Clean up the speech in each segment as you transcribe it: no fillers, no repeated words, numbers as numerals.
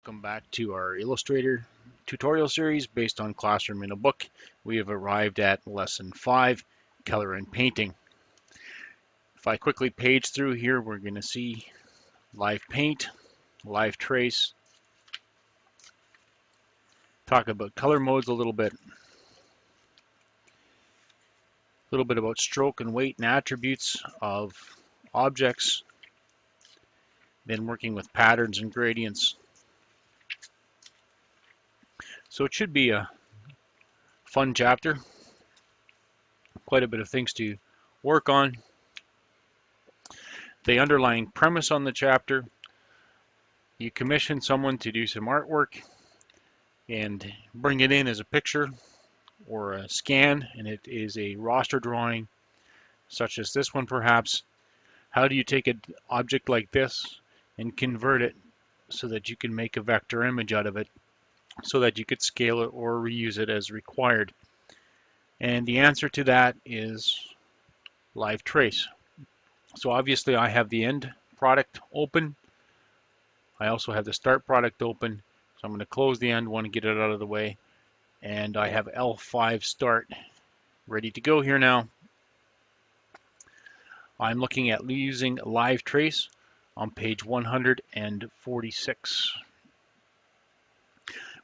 Welcome back to our Illustrator tutorial series based on Classroom in a Book. We have arrived at Lesson 5, Color and Painting. If I quickly page through here, we're going to see Live Paint, Live Trace, talk about color modes a little bit about stroke and weight and attributes of objects, then working with patterns and gradients. So it should be a fun chapter, quite a bit of things to work on. The underlying premise on the chapter: you commission someone to do some artwork and bring it in as a picture or a scan, and it is a roster drawing such as this one perhaps. How do you take an object like this and convert it so that you can make a vector image out of it so that you could scale it or reuse it as required? And the answer to that is Live Trace. So obviously I have the end product open. I also have the start product open. So I'm going to close the end one and get it out of the way. And I have L5 start ready to go here now. I'm looking at using Live Trace on page 146.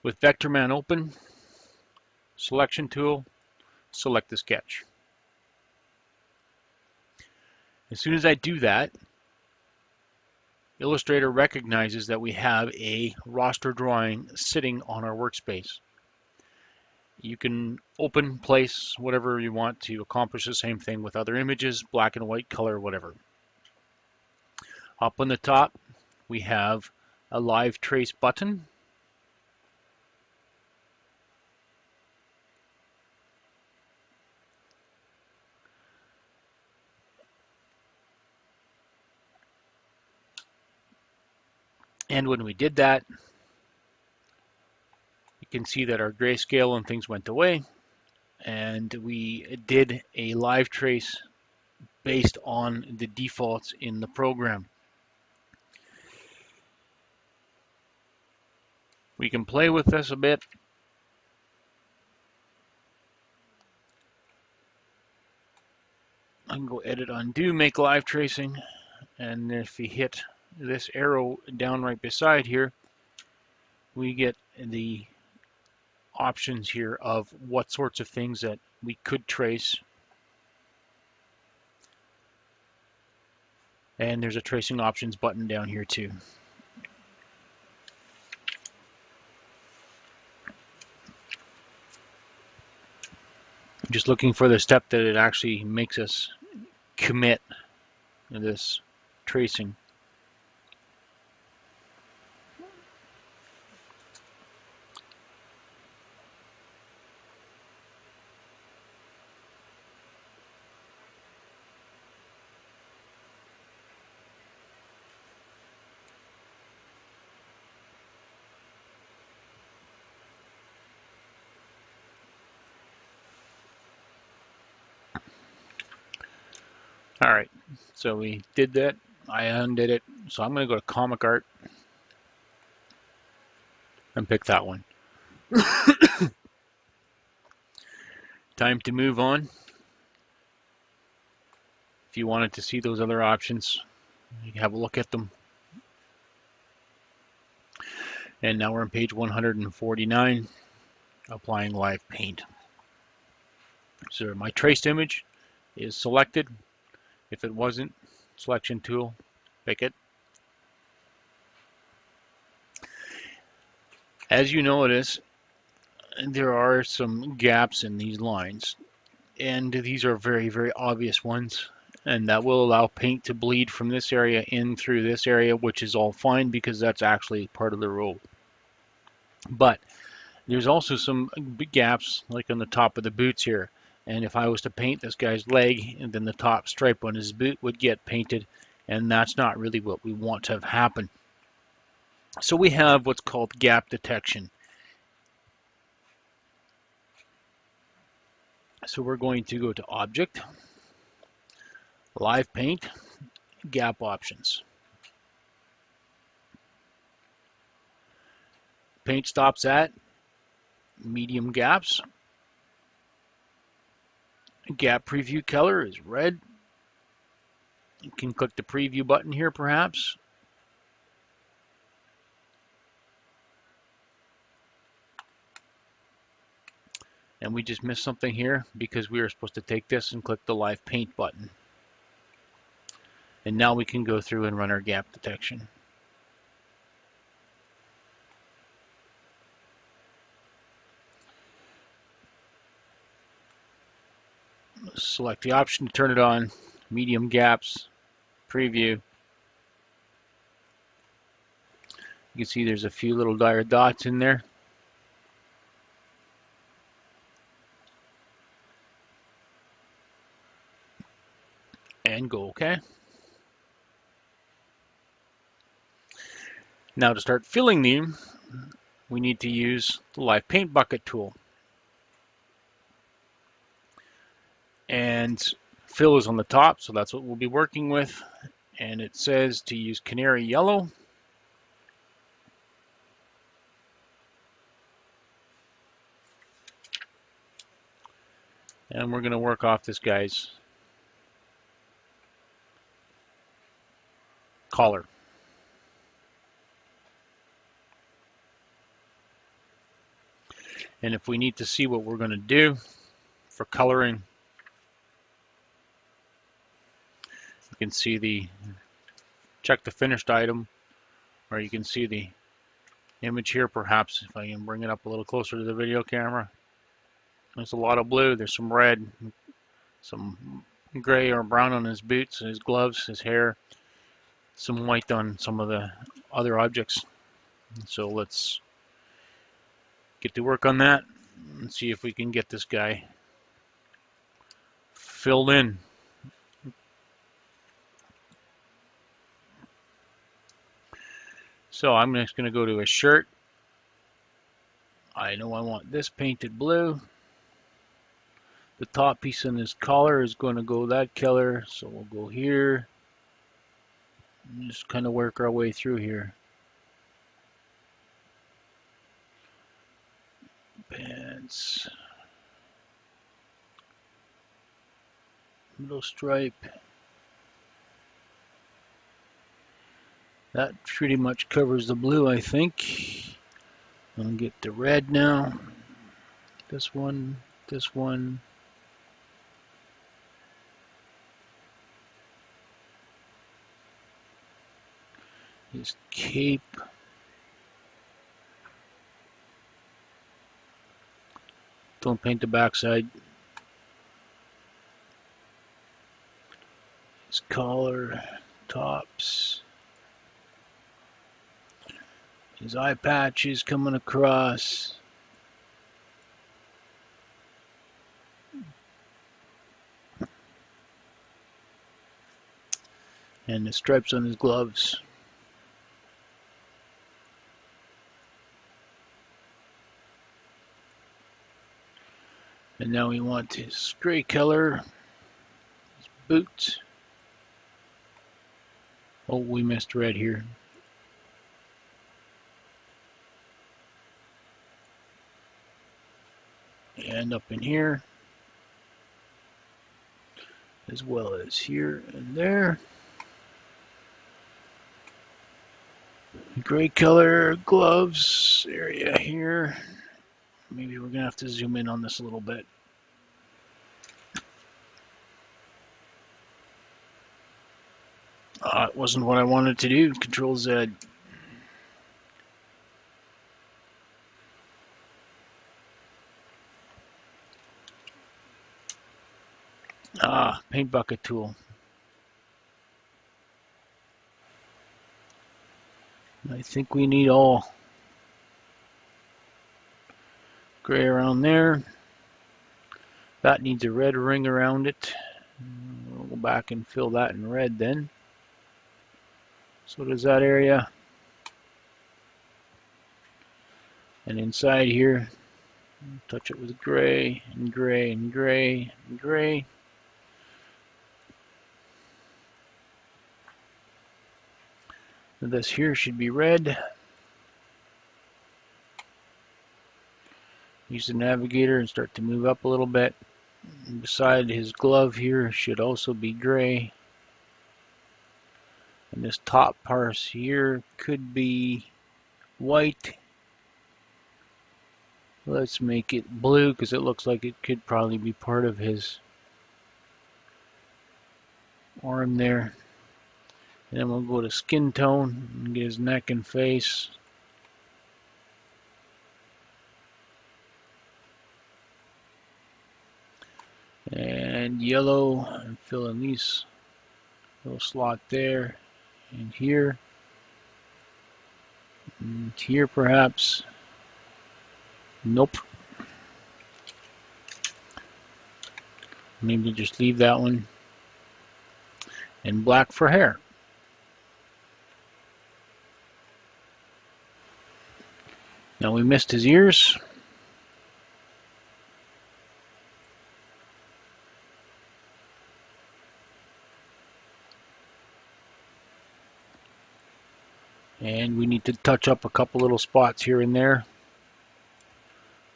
With VectorMan open, selection tool, select the sketch. As soon as I do that, Illustrator recognizes that we have a roster drawing sitting on our workspace. You can open, place, whatever you want to accomplish the same thing with other images, black and white, color, whatever. Up on the top, we have a Live Trace button. And when we did that, you can see that our grayscale and things went away, and we did a Live Trace based on the defaults in the program. We can play with this a bit. I can go edit, undo, make live tracing, and if we hit this arrow down right beside here, we get the options here of what sorts of things that we could trace. And there's a tracing options button down here too. I'm just looking for the step that it actually makes us commit this tracing. All right, so we did that. I undid it. So I'm going to go to Comic Art and pick that one. Time to move on. If you wanted to see those other options, you can have a look at them. And now we're on page 149, applying Live Paint. So my traced image is selected. If it wasn't, selection tool, pick it. As you notice, there are some gaps in these lines, and these are very, very obvious ones, and that will allow paint to bleed from this area in through this area, which is all fine because that's actually part of the rule. But there's also some big gaps like on the top of the boots here. And if I was to paint this guy's leg, and then the top stripe on his boot would get painted, and that's not really what we want to have happen. So we have what's called gap detection. So we're going to go to Object, Live Paint, Gap Options. paint stops at medium gaps. Gap preview color is red. You can click the preview button here perhaps. And we just missed something here because we were supposed to take this and click the live paint button. And now we can go through and run our gap detection. Select the option to turn it on, medium gaps, preview. You can see there's a few little dire dots in there. And go OK. Now to start filling them, we need to use the live paint bucket tool. And fill is on the top, so that's what we'll be working with. And it says to use canary yellow. And we're going to work off this guy's collar. And if we need to see what we're going to do for coloring, you can see the check the finished item, or you can see the image here perhaps if I can bring it up a little closer to the video camera. There's a lot of blue, there's some red, some gray or brown on his boots, his gloves, his hair, some white on some of the other objects. So let's get to work on that and see if we can get this guy filled in. So I'm just going to go to a shirt. I know I want this painted blue. The top piece on this collar is going to go that color, so we'll go here and just kind of work our way through here. Pants, middle stripe. That pretty much covers the blue, I think. I'll get the red now. This one, this one. His cape. Don't paint the backside. His collar, tops. His eye patch is coming across. And the stripes on his gloves. And now we want his gray color, his boots. Oh, we missed red here. And up in here, as well as here and there. Gray color gloves area here. Maybe we're gonna have to zoom in on this a little bit. It wasn't what I wanted to do. Control Z. Paint bucket tool. I think we need all gray around there. That needs a red ring around it. We'll go back and fill that in red then. So does that area. And inside here, touch it with gray and gray and gray and gray. This here should be red. use the navigator and start to move up a little bit. And beside his glove here should also be gray. And this top part here could be white. Let's make it blue because it looks like it could probably be part of his arm there. And then we'll go to skin tone and get his neck and face. And yellow, and fill in these little slot there and here. And here perhaps. Nope. Maybe just leave that one. And black for hair. Now we missed his ears. And we need to touch up a couple little spots here and there.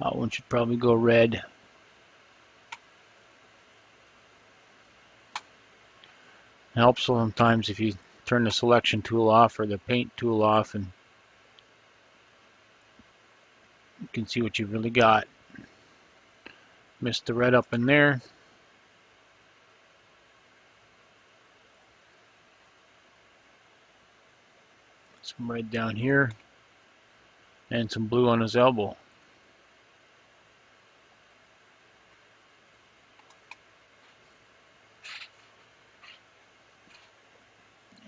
That one should probably go red. It helps sometimes if you turn the selection tool off or the paint tool off, and you can see what you've really got. Missed the red up in there. Some red down here. And some blue on his elbow.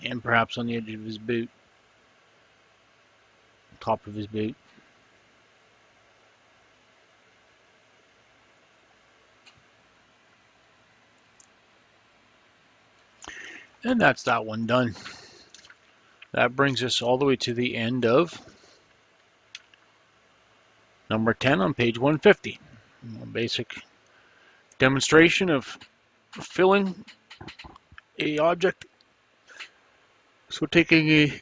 And perhaps on the edge of his boot. Top of his boot. And that's that one done. That brings us all the way to the end of number 10 on page 150. A basic demonstration of filling a object. So taking a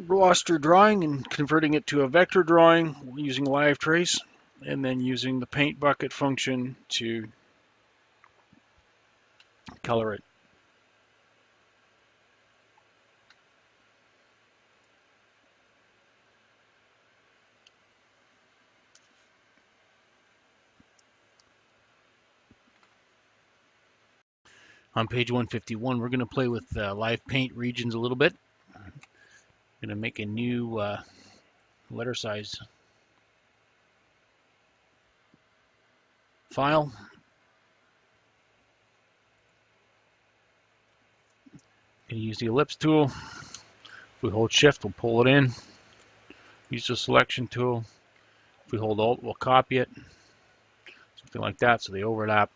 raster drawing and converting it to a vector drawing using live trace, and then using the paint bucket function to color it. On page 151, we're going to play with live paint regions a little bit. I'm going to make a new letter size file. Going to use the ellipse tool. If we hold shift, we'll pull it in. Use the selection tool. If we hold alt, we'll copy it. Something like that, so they overlap.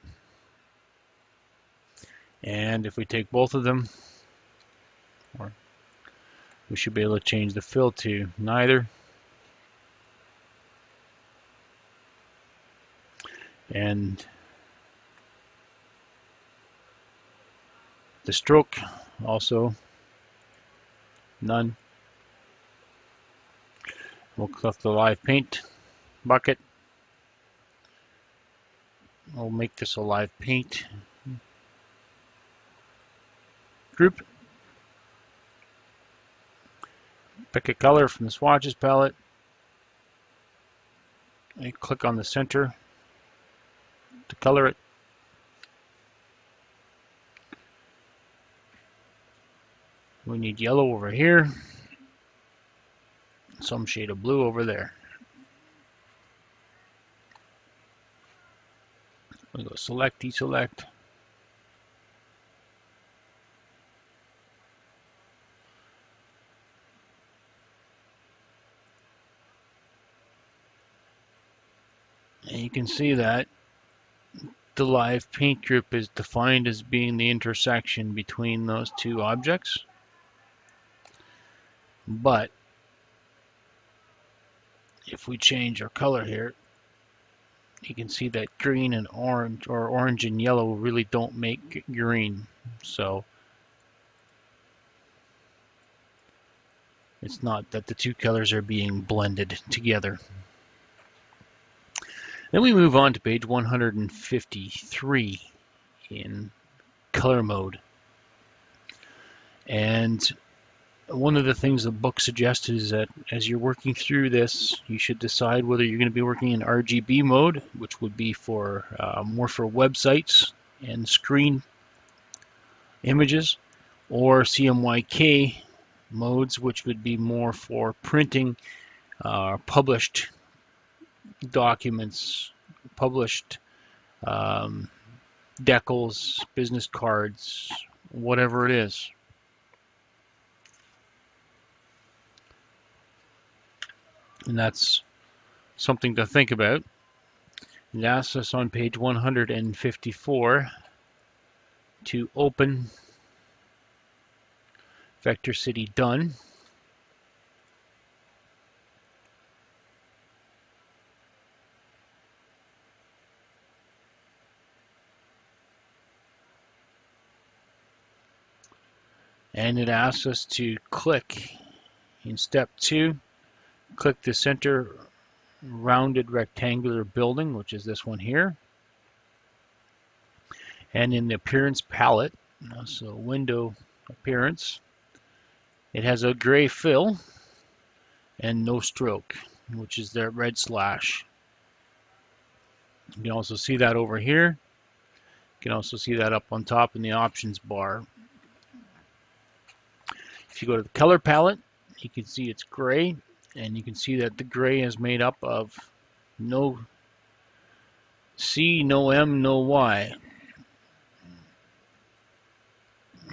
And if we take both of them, we should be able to change the fill to neither. And the stroke also none. We'll click the live paint bucket. We'll make this a live paint group. Pick a color from the swatches palette. And click on the center to color it. We need yellow over here. Some shade of blue over there. We go select, deselect. And you can see that the live paint group is defined as being the intersection between those two objects. But if we change our color here, you can see that green and orange, or orange and yellow, really don't make green. So it's not that the two colors are being blended together. Then we move on to page 153 in color mode. And one of the things the book suggests is that as you're working through this, you should decide whether you're going to be working in RGB mode, which would be for more for websites and screen images, or CMYK modes, which would be more for printing published documents, published decals, business cards, whatever it is. And that's something to think about. It asks us on page 154 to open Vector City Done. And it asks us to click in step 2, click the center rounded rectangular building, which is this one here. And in the appearance palette, so window appearance, it has a gray fill and no stroke, which is that red slash. You can also see that over here. You can also see that up on top in the options bar. If you go to the color palette, you can see it's gray, and you can see that the gray is made up of no C, no M, no Y.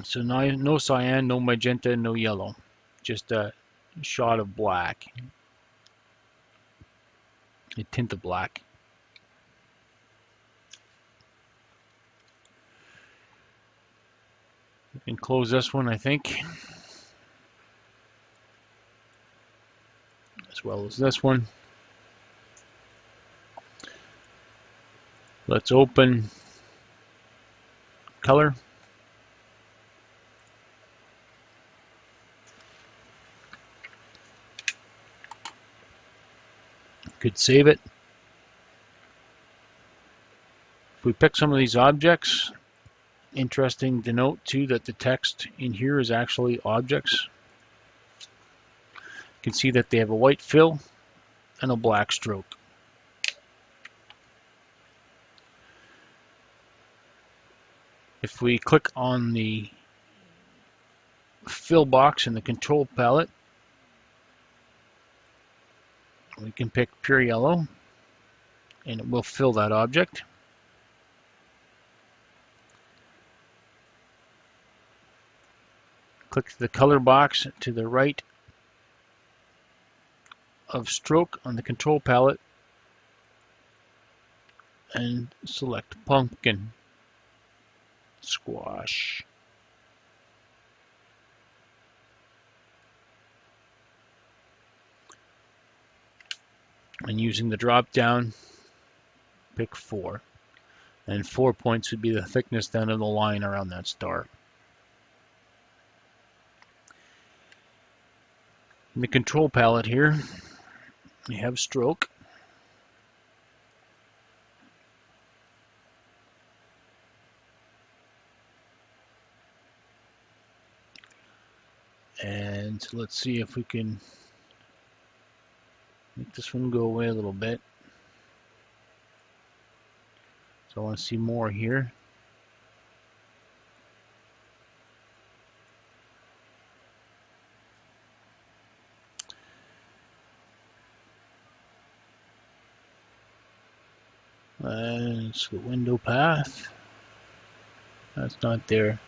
So no cyan, no magenta, no yellow. Just a shot of black. A tint of black. We can close this one, I think, as well as this one. Let's open color. Could save it. If we pick some of these objects, interesting to note too that the text in here is actually objects. You can see that they have a white fill and a black stroke. If we click on the fill box in the control palette, we can pick pure yellow and it will fill that object. Click the color box to the right of stroke on the control palette and select pumpkin, squash. And using the drop down, pick 4. And 4 points would be the thickness then of the line around that star. In the control palette here, we have stroke. And let's see if we can make this one go away a little bit. So I want to see more here. And it's the window path. That's not there.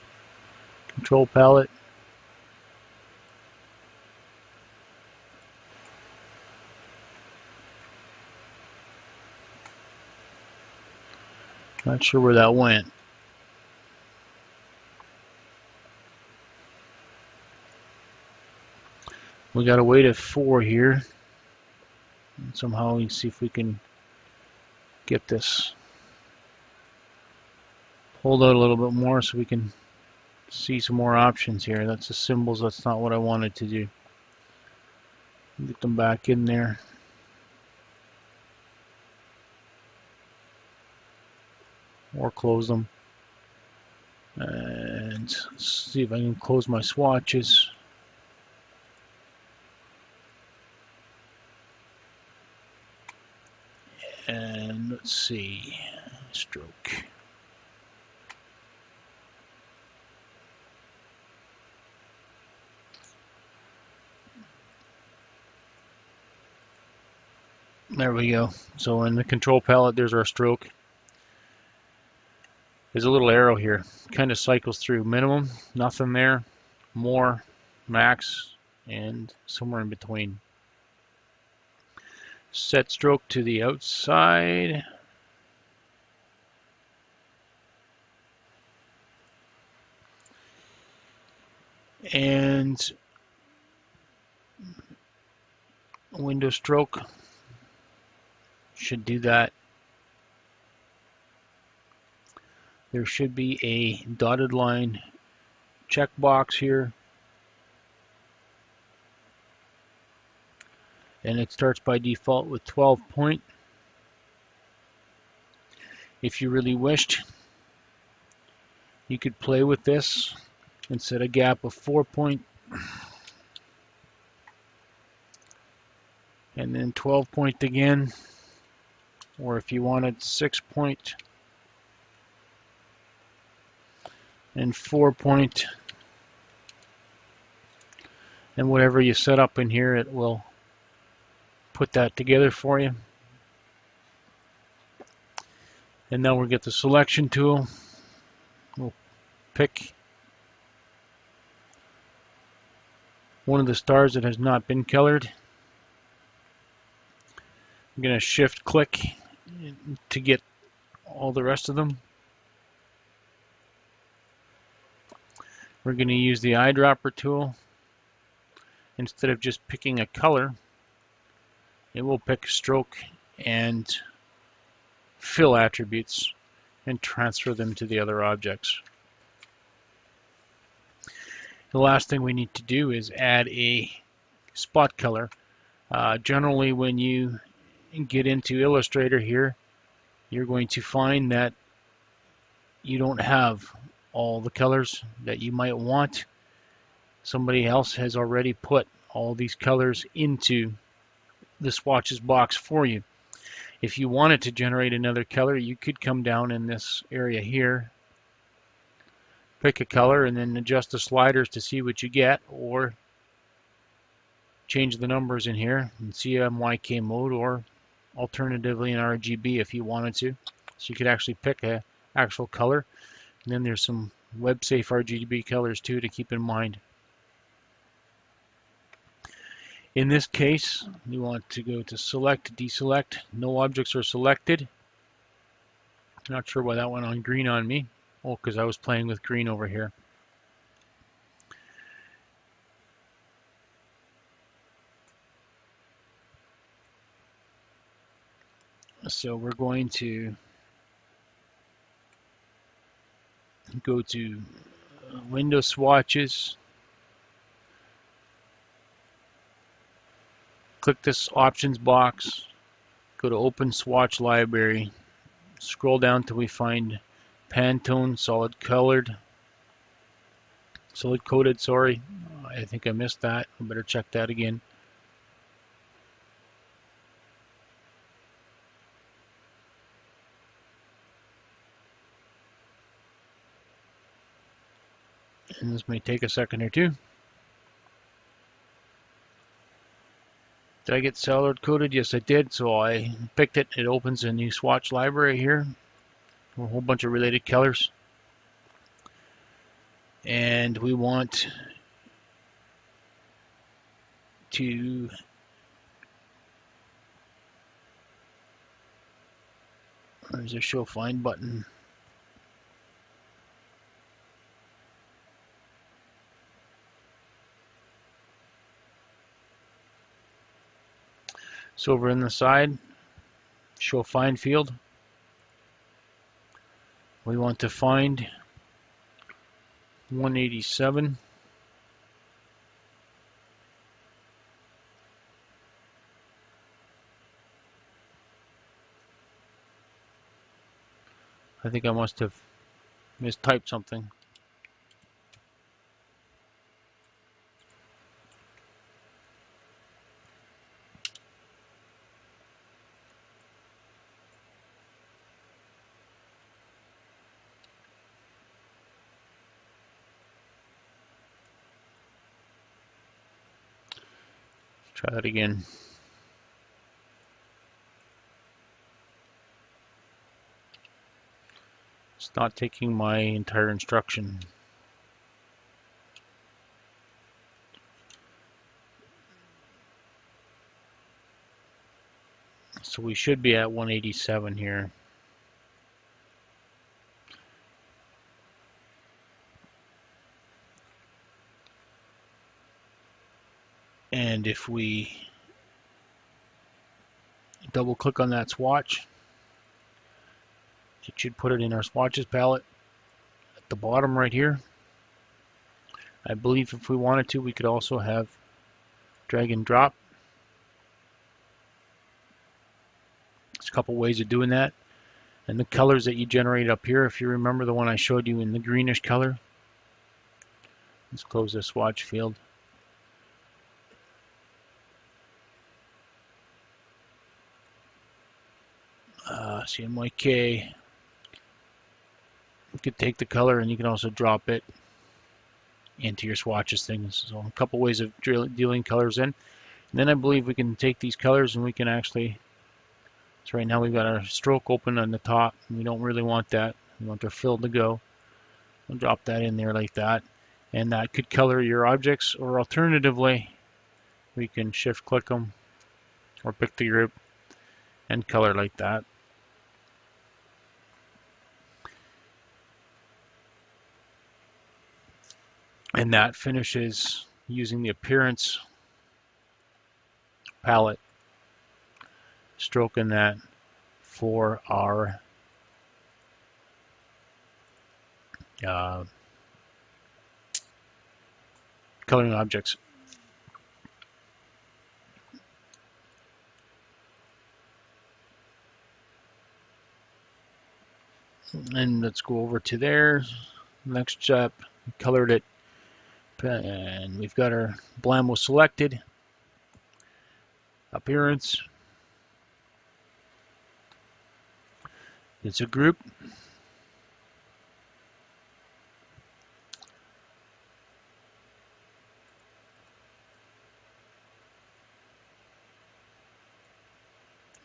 Control palette. Not sure where that went. We got to wait at 4 here. And somehow we see if we can get this pulled out a little bit more so we can see some more options here. That's the symbols. That's not what I wanted to do. Get them back in there. or close them. And see if I can close my swatches. And let's see, stroke. There we go. So in the control palette, there's our stroke. There's a little arrow here. Kind of cycles through minimum, nothing there, more, max, and somewhere in between. Set stroke to the outside. And window stroke should do that. There should be a dotted line checkbox here. And it starts by default with 12 point. If you really wished, you could play with this and set a gap of 4 point. And then 12 point again. Or if you wanted 6 point and 4 point. And whatever you set up in here, it will put that together for you. And now we'll get the selection tool. We'll pick one of the stars that has not been colored. I'm going to shift click to get all the rest of them. We're going to use the eyedropper tool. Instead of just picking a color, it will pick stroke and fill attributes and transfer them to the other objects. The last thing we need to do is add a spot color. Generally, when you get into Illustrator here, you're going to find that you don't have all the colors that you might want. Somebody else has already put all these colors into the swatches box for you. If you wanted to generate another color, you could come down in this area here, pick a color, and then adjust the sliders to see what you get, or change the numbers in here in CMYK mode, or alternatively in RGB if you wanted to. So you could actually pick an actual color. And then there's some web safe RGB colors too to keep in mind. In this case, you want to go to select, deselect. No objects are selected. Not sure why that went on green on me. Oh, because I was playing with green over here. So we're going to go to window swatches. Click this options box. Go to open swatch library. Scroll down till we find Pantone solid colored. Solid coated, sorry. I think I missed that. I better check that again. And this may take a second or two. Did I get solid coated? Yes, I did. So I picked it. It opens a new swatch library here. A whole bunch of related colors. And we want to there's a show find button. So over in the side, show find field, we want to find 187. I think I must have mistyped something. Try that again. It's not taking my entire instruction. So we should be at 187 here. And if we double click on that swatch, it should put it in our swatches palette at the bottom right here. I believe if we wanted to, we could also have drag and drop. There's a couple ways of doing that. And the colors that you generate up here, if you remember the one I showed you in the greenish color. Let's close the swatch field. CMYK. You could take the color and you can also drop it into your swatches things. So a couple ways of dealing colors in. And then I believe we can take these colors and we can actually, so right now we've got our stroke open on the top. And we don't really want that. We want our fill to go. We'll drop that in there like that. And that could color your objects, or alternatively, we can shift click them or pick the group and color like that. And that finishes using the appearance palette, stroking that for our coloring objects. And let's go over to there. Next step, colored it, and we've got our Blammo selected. Appearance. It's a group.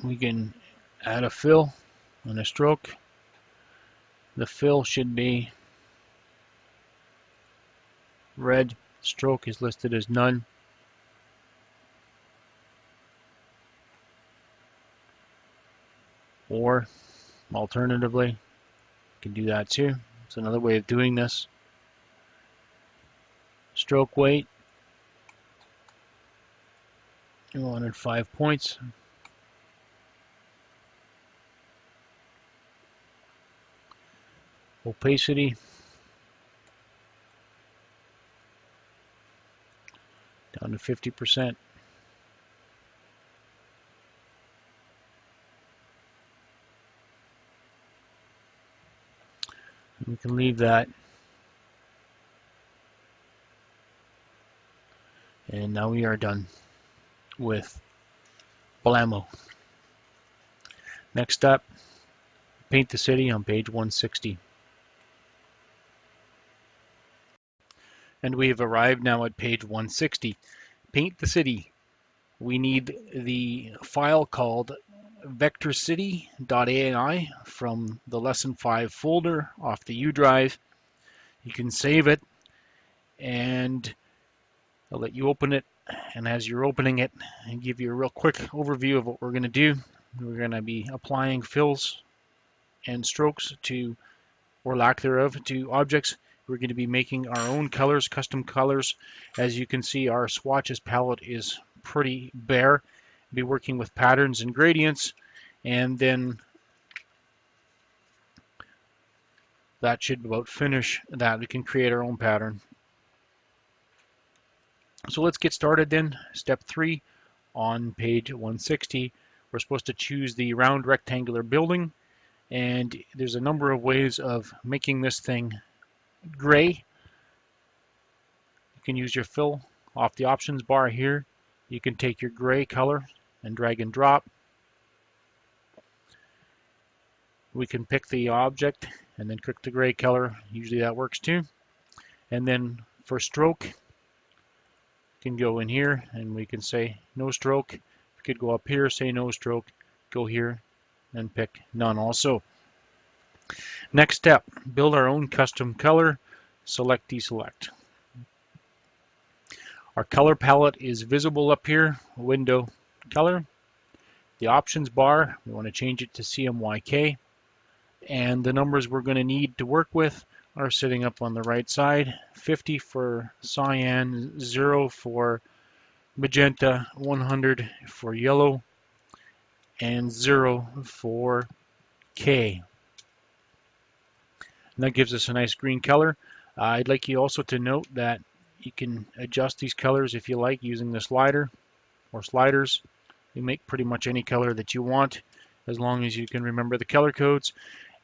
We can add a fill and a stroke. The fill should be red. Stroke is listed as none. Or alternatively, you can do that too. It's another way of doing this. Stroke weight. We wanted 5 points. Opacity. Down to 50%. We can leave that. And now we are done with Blammo. Next up, paint the city on page 160. And we have arrived now at page 160. Paint the city. We need the file called vectorcity.ani from the lesson 5 folder off the U drive. You can save it, and I'll let you open it. And as you're opening it, I'll give you a real quick overview of what we're going to do. We're going to be applying fills and strokes to, or lack thereof, to objects. We're going to be making our own colors, custom colors. As you can see, our swatches palette is pretty bare. Be working with patterns and gradients, and then that should about finish that. We can create our own pattern. So let's get started then. Step 3 on page 160. We're supposed to choose the round rectangular building, And there's a number of ways of making this thing gray. You can use your fill off the options bar here. You can take your gray color and drag and drop. We can pick the object and then click the gray color. Usually that works too. And then for stroke, you can go in here and we can say no stroke. We could go up here, say no stroke, go here and pick none also. Next step, build our own custom color, select, deselect. Our color palette is visible up here, window, color. The options bar, we want to change it to CMYK. And the numbers we're going to need to work with are sitting up on the right side. 50 for cyan, 0 for magenta, 100 for yellow, and 0 for K. And that gives us a nice green color. I'd like you also to note that you can adjust these colors if you like using the slider or sliders. You make pretty much any color that you want as long as you can remember the color codes.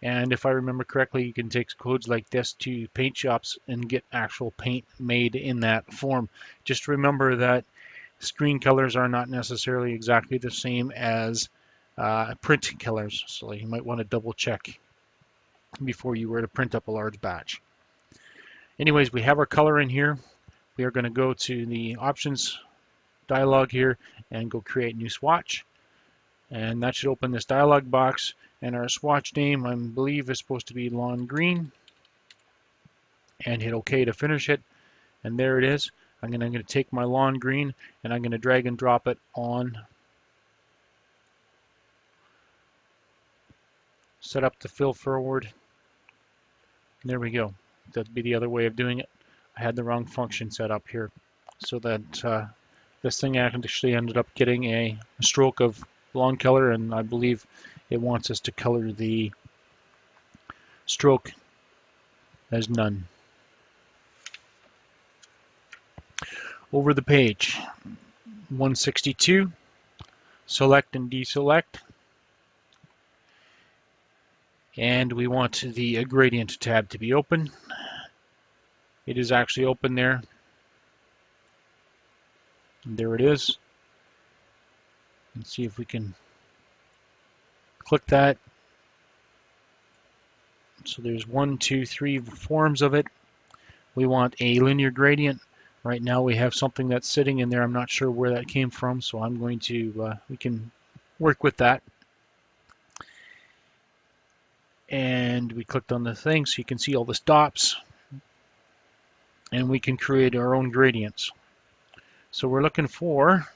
And if I remember correctly, you can take codes like this to paint shops and get actual paint made in that form. Just remember that screen colors are not necessarily exactly the same as print colors, so you might want to double check before you were to print up a large batch. Anyways, we have our color in here. We are going to go to the options dialog here and go create new swatch. And that should open this dialog box. And our swatch name, I believe, is supposed to be lawn green. And hit OK to finish it. And there it is. I'm going to take my lawn green and I'm going to drag and drop it on. Set up the fill forward. And there we go. That'd be the other way of doing it. I had the wrong function set up here. So that this thing actually ended up getting a stroke of lawn color, and I believe it wants us to color the stroke as none. Over the page, 162, select and deselect, and we want the gradient tab to be open. It is actually open there. And there it is. Let's see if we can click that. So there's 1, 2, 3 forms of it. We want a linear gradient. Right now we have something that's sitting in there. I'm not sure where that came from, so I'm going to, we can work with that. And we clicked on the thing so you can see all the stops. And we can create our own gradients. So we're looking for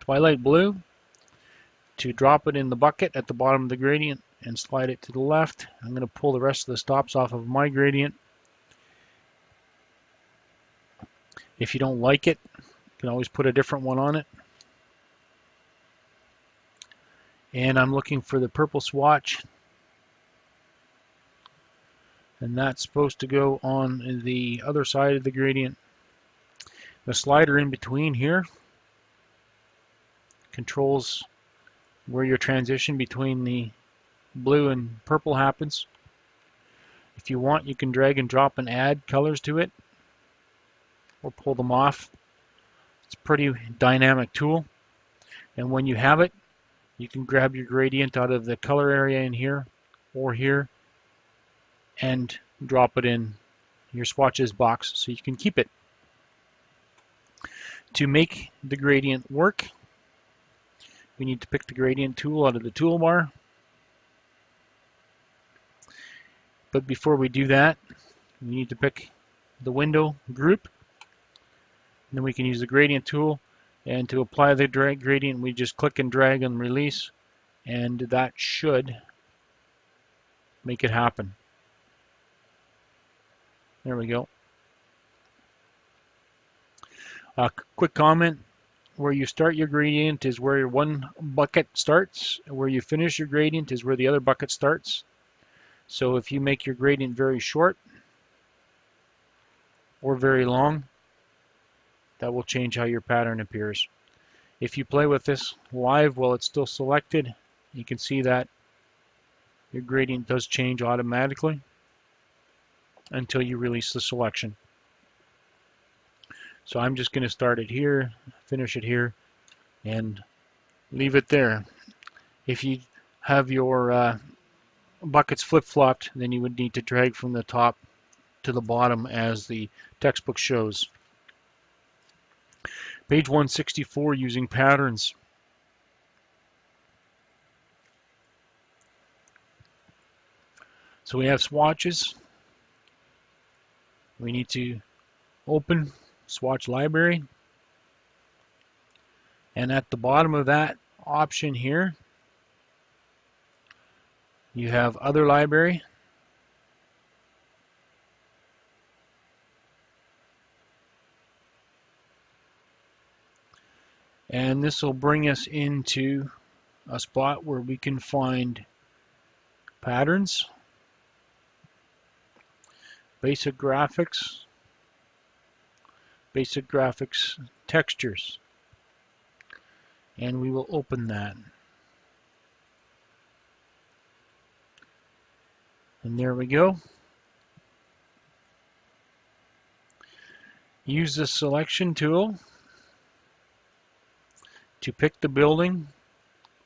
twilight blue, to drop it in the bucket at the bottom of the gradient and slide it to the left. I'm going to pull the rest of the stops off of my gradient. If you don't like it, you can always put a different one on it. And I'm looking for the purple swatch. And that's supposed to go on the other side of the gradient. The slider in between here controls where your transition between the blue and purple happens. If you want, you can drag and drop and add colors to it or pull them off. It's a pretty dynamic tool. And when you have it, you can grab your gradient out of the color area in here or here and drop it in your swatches box so you can keep it. To make the gradient work, we need to pick the gradient tool out of the toolbar. But before we do that, we need to pick the window group. And then we can use the gradient tool. And to apply the gradient, we just click and drag and release. And that should make it happen. There we go. A quick comment. Where you start your gradient is where your one bucket starts. Where you finish your gradient is where the other bucket starts. So if you make your gradient very short or very long, that will change how your pattern appears. If you play with this live while it's still selected, you can see that your gradient does change automatically until you release the selection. So I'm just going to start it here, finish it here, and leave it there. If you have your buckets flip-flopped, then you would need to drag from the top to the bottom as the textbook shows. Page 164, using patterns. So we have swatches. We need to open swatch library. And at the bottom of that option here, you have other library. And this will bring us into a spot where we can find patterns, basic graphics textures, and we will open that. And there we go. Use the selection tool to pick the building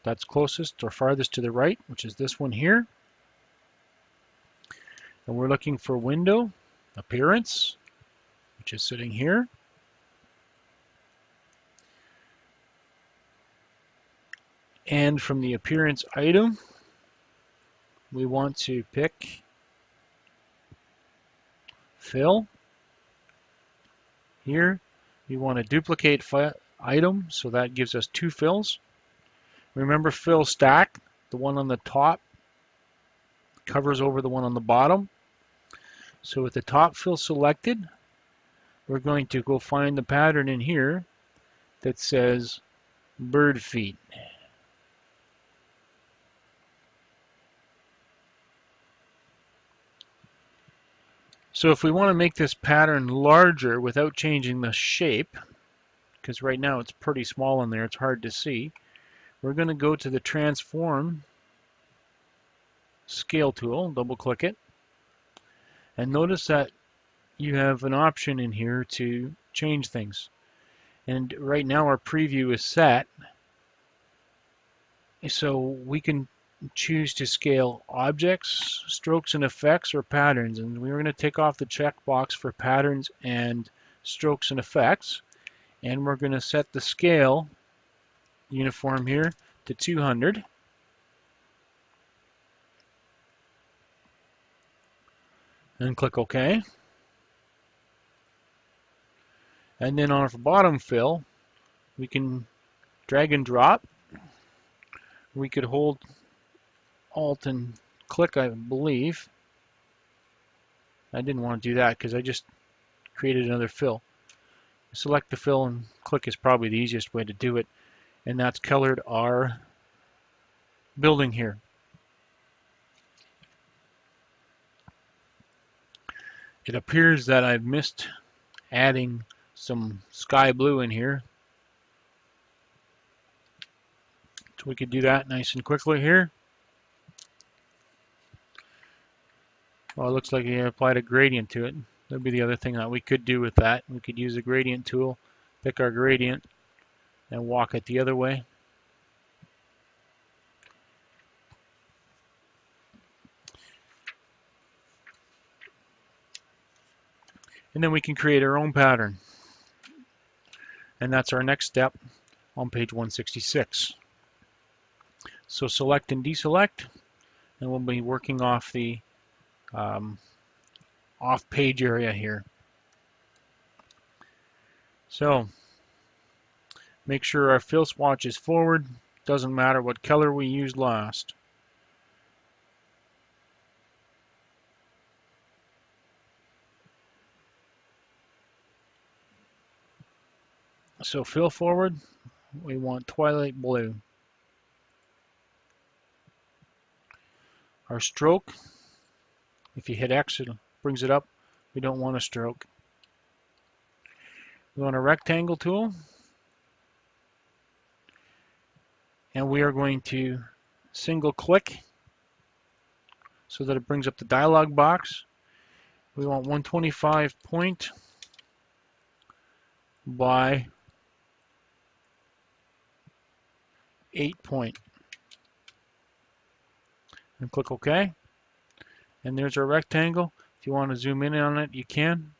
that's closest or farthest to the right, which is this one here. And we're looking for window, appearance, which is sitting here. And from the appearance item, we want to pick fill. Here, we want to duplicate item, so that gives us 2 fills. Remember, fill stack, the one on the top covers over the one on the bottom. So with the top fill selected, we're going to go find the pattern in here that says bird feet. So if we want to make this pattern larger without changing the shape, because right now it's pretty small in there, it's hard to see, we're going to go to the transform scale tool, double click it, and notice that you have an option in here to change things. And right now our preview is set, so we can choose to scale objects, strokes and effects, or patterns. And we're going to take off the checkbox for patterns and strokes and effects, and we're going to set the scale uniform here to 200. And click OK. And then on our bottom fill, we can drag and drop. We could hold Alt and click, I believe. I didn't want to do that because I just created another fill. Select the fill and click is probably the easiest way to do it. And that's colored our building here. It appears that I've missed adding some sky blue in here. So we could do that nice and quickly here. Well, it looks like you applied a gradient to it. That'd be the other thing that we could do with that. We could use the gradient tool, pick our gradient, and walk it the other way. And then we can create our own pattern. And that's our next step on page 166. So select and deselect, and we'll be working off the off-page area here. So make sure our fill swatch is forward. Doesn't matter what color we used last. So fill forward, we want twilight blue. Our stroke, if you hit X, it brings it up. We don't want a stroke. We want a rectangle tool, and we are going to single click so that it brings up the dialog box. We want 125 point by 8 point. And click OK. And there's our rectangle. If you want to zoom in on it, you can.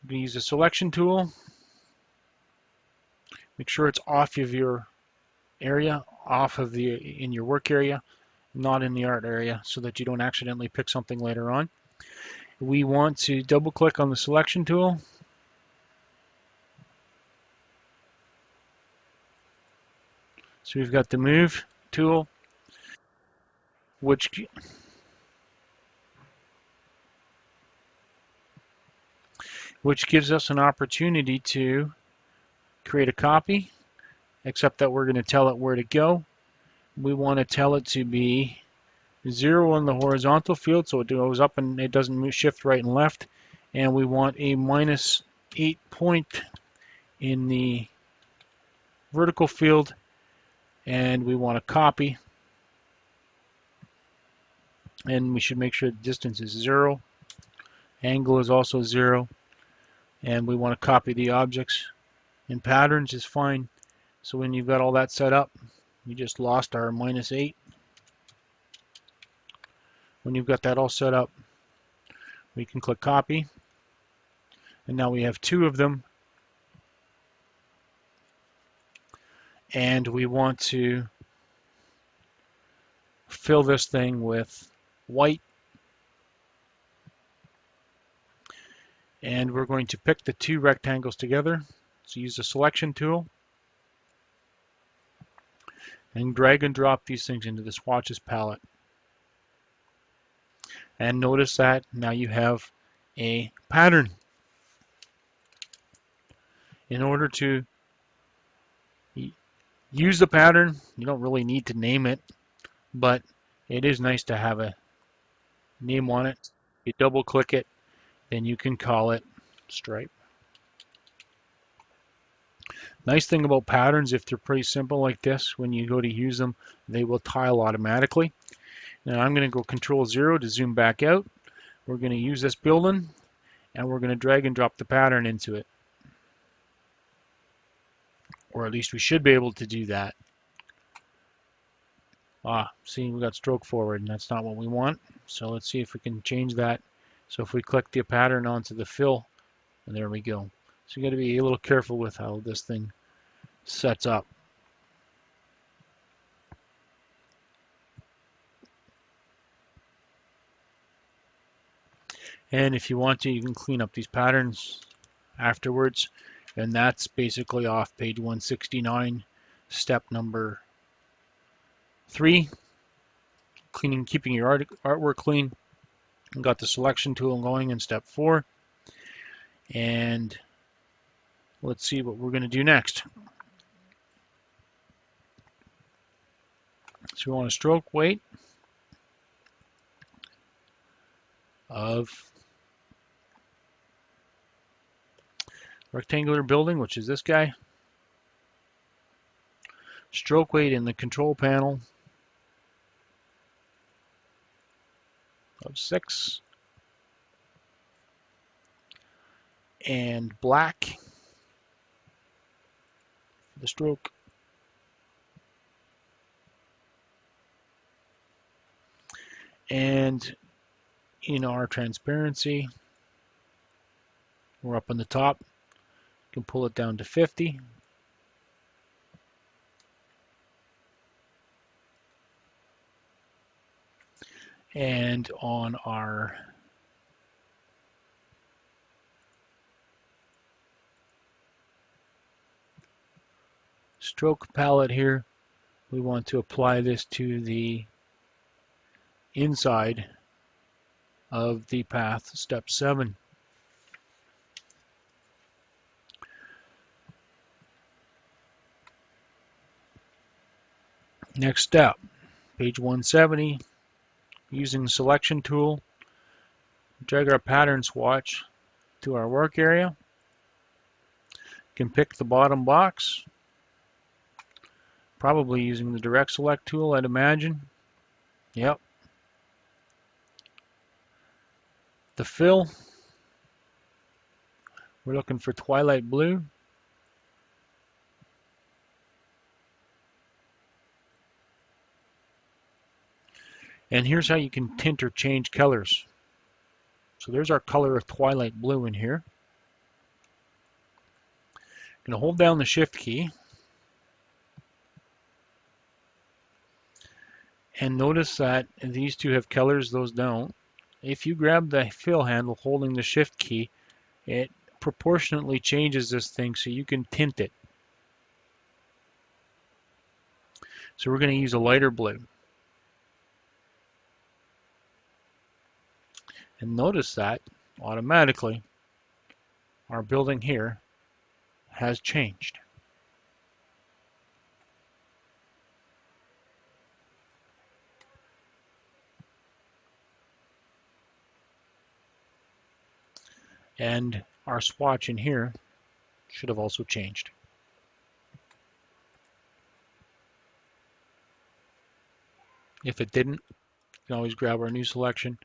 You can use the selection tool. Make sure it's off of your area, in your work area, not in the art area, so that you don't accidentally pick something later on. We want to double click on the selection tool. So we've got the move tool, which gives us an opportunity to create a copy, except that we're going to tell it where to go. We want to tell it to be 0 on the horizontal field, so it goes up and it doesn't shift right and left. And we want a -8 point in the vertical field, and we want a copy. And we should make sure the distance is 0. Angle is also 0. And we want to copy the objects. And patterns is fine. So when you've got all that set up, you just lost our -8. When you've got that all set up, we can click copy. And now we have 2 of them. And we want to fill this thing with white. And we're going to pick the 2 rectangles together. So use the selection tool and drag and drop these things into the swatches palette. And notice that now you have a pattern. In order to use the pattern, you don't really need to name it, but it is nice to have a name on it. You double click it, then you can call it stripe. Nice thing about patterns, if they're pretty simple like this, when you go to use them, they will tile automatically. Now I'm going to go Control-0 to zoom back out. We're going to use this building, and we're going to drag and drop the pattern into it. Or at least we should be able to do that. See, we got stroke forward, and that's not what we want. So let's see if we can change that. So if we click the pattern onto the fill, and there we go. So you got to be a little careful with how this thing sets up. And if you want to, you can clean up these patterns afterwards. And that's basically off page 169, step number 3. Keeping your artwork clean. We've got the selection tool going in step 4. And let's see what we're going to do next. So we want a stroke weight of rectangular building, which is this guy. Stroke weight in the control panel of 6. And black for the stroke. And in our transparency, we're up on the top. You can pull it down to 50. And on our stroke palette here, we want to apply this to the inside of the path, step 7. Next step, page 170, using the selection tool, drag our pattern swatch to our work area. You can pick the bottom box, Probably using the direct select tool, I'd imagine. Yep. The fill, we're looking for twilight blue. And here's how you can tint or change colors. So there's our color of twilight blue in here. I'm going to hold down the Shift key. And notice that these two have colors, those don't. If you grab the fill handle holding the Shift key, it proportionately changes this thing so you can tint it. So we're going to use a lighter blue. And notice that automatically our building here has changed. And our swatch in here should have also changed. If it didn't, you can always grab our new selection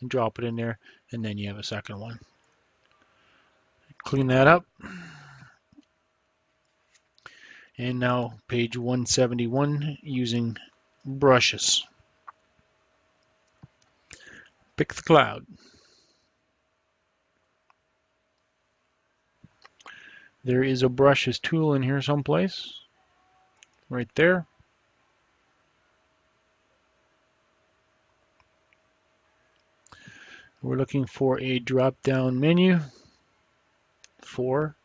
and drop it in there, and then you have a second one. Clean that up. And now page 171 using brushes. Pick the cloud. There is a brushes tool in here someplace. Right there. We're looking for a drop-down menu for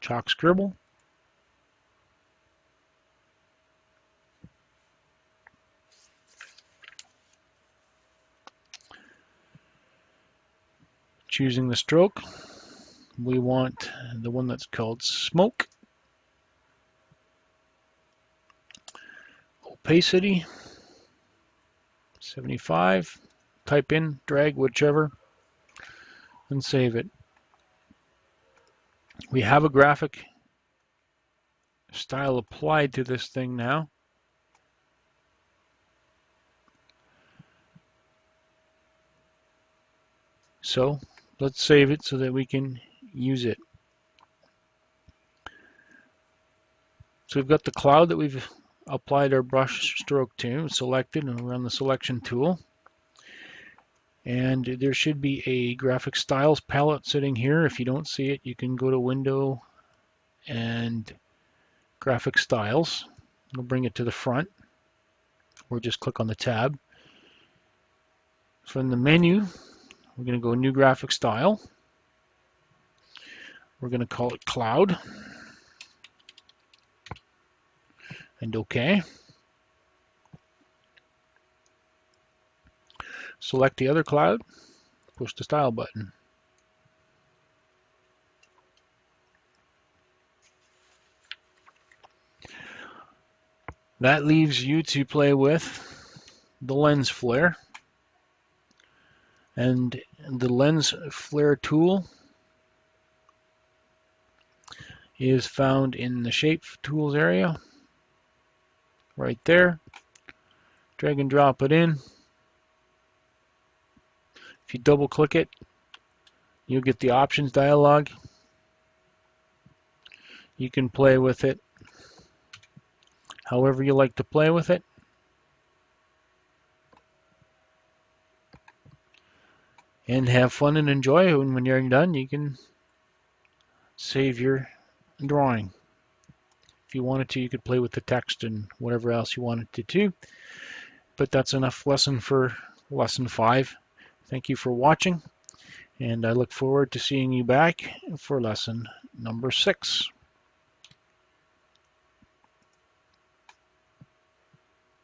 chalk scribble. Choosing the stroke, we want the one that's called smoke. Opacity, 75. Type in, drag, whichever, and save it. We have a graphic style applied to this thing now. So let's save it so that we can use it. So we've got the cloud that we've applied our brush stroke to, selected, and we're on the selection tool. And there should be a graphic styles palette sitting here. If you don't see it, you can go to Window and Graphic Styles. It'll bring it to the front, or just click on the tab. From the menu, we're going to go New Graphic Style. We're going to call it Cloud. And OK. Select the other cloud, push the Style button. That leaves you to play with the lens flare. And the lens flare tool is found in the shape tools area, right there. Drag and drop it in. If you double click it, you'll get the options dialog. You can play with it however you like to play with it. And have fun and enjoy it. When you're done, you can save your drawing. If you wanted to, you could play with the text and whatever else you wanted to do. But that's enough lesson for lesson 5. Thank you for watching, and I look forward to seeing you back for lesson number 6.